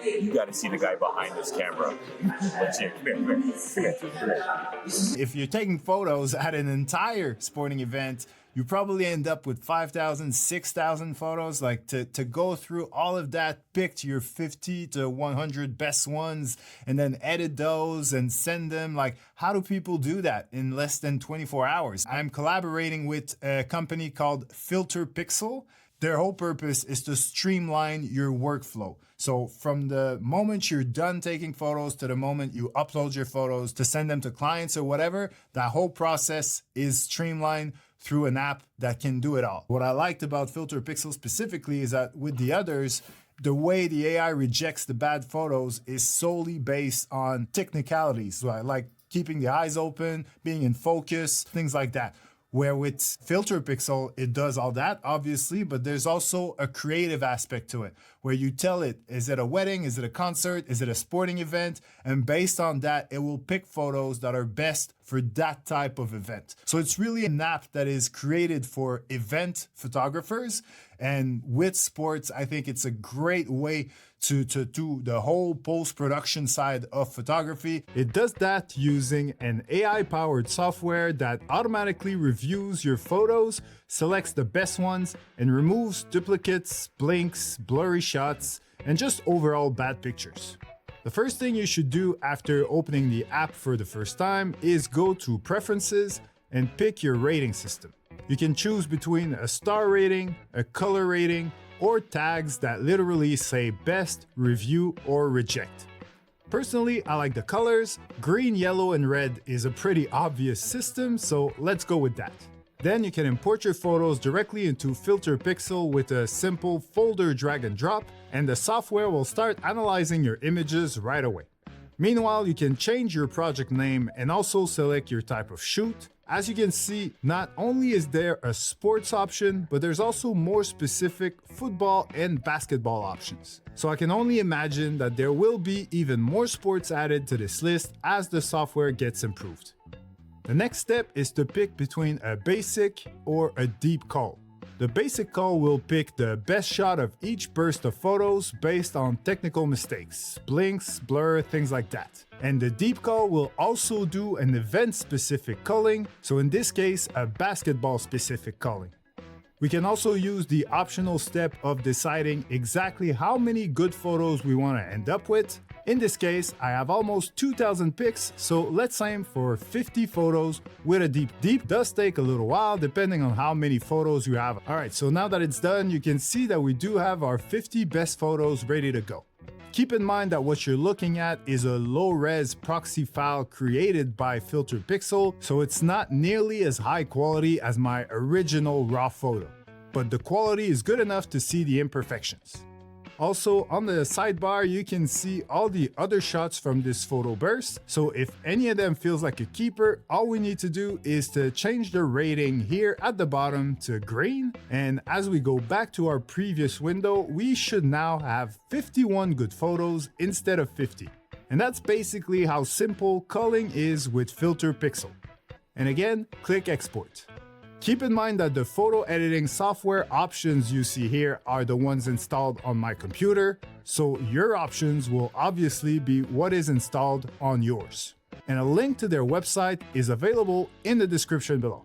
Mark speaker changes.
Speaker 1: You got to see the guy behind this camera. Let's see. Come here, come here, come here, come here.
Speaker 2: If you're taking photos at an entire sporting event, you probably end up with 5,000, 6,000 photos. Like to go through all of that, pick your 50 to 100 best ones and then edit those and send them. Like, how do people do that in less than 24 hours? I'm collaborating with a company called FilterPixel. Their whole purpose is to streamline your workflow. So from the moment you're done taking photos to the moment you upload your photos to send them to clients or whatever, that whole process is streamlined through an app that can do it all. What I liked about FilterPixel specifically is that with the others, the way the AI rejects the bad photos is solely based on technicalities, like keeping the eyes open, being in focus, things like that. Where with FilterPixel, it does all that, obviously, but there's also a creative aspect to it, where you tell it, is it a wedding, is it a concert, is it a sporting event? And based on that, it will pick photos that are best for that type of event. So it's really an app that is created for event photographers. And with sports, I think it's a great way to do the whole post-production side of photography. It does that using an AI-powered software that automatically reviews your photos, selects the best ones, and removes duplicates, blinks, blurry shots, and just overall bad pictures. The first thing you should do after opening the app for the first time is go to Preferences and pick your rating system. You can choose between a star rating, a color rating, or tags that literally say best, review, or reject. Personally, I like the colors. Green, yellow, and red is a pretty obvious system, so let's go with that. Then you can import your photos directly into FilterPixel with a simple folder drag and drop, and the software will start analyzing your images right away. Meanwhile, you can change your project name and also select your type of shoot. As you can see, not only is there a sports option, but there's also more specific football and basketball options. So I can only imagine that there will be even more sports added to this list as the software gets improved. The next step is to pick between a basic or a deep cull. The basic cull will pick the best shot of each burst of photos based on technical mistakes, blinks, blur, things like that. And the deep cull will also do an event-specific culling, so in this case, a basketball-specific culling. We can also use the optional step of deciding exactly how many good photos we want to end up with. In this case, I have almost 2,000 pics, so let's aim for 50 photos with a deep. Deep does take a little while depending on how many photos you have. Alright, so now that it's done, you can see that we do have our 50 best photos ready to go. Keep in mind that what you're looking at is a low-res proxy file created by FilterPixel, so it's not nearly as high quality as my original raw photo. But the quality is good enough to see the imperfections. Also, on the sidebar, you can see all the other shots from this photo burst. So if any of them feels like a keeper, all we need to do is to change the rating here at the bottom to green. And as we go back to our previous window, we should now have 51 good photos instead of 50. And that's basically how simple culling is with FilterPixel. And again, click export. Keep in mind that the photo editing software options you see here are the ones installed on my computer, so your options will obviously be what is installed on yours. And a link to their website is available in the description below.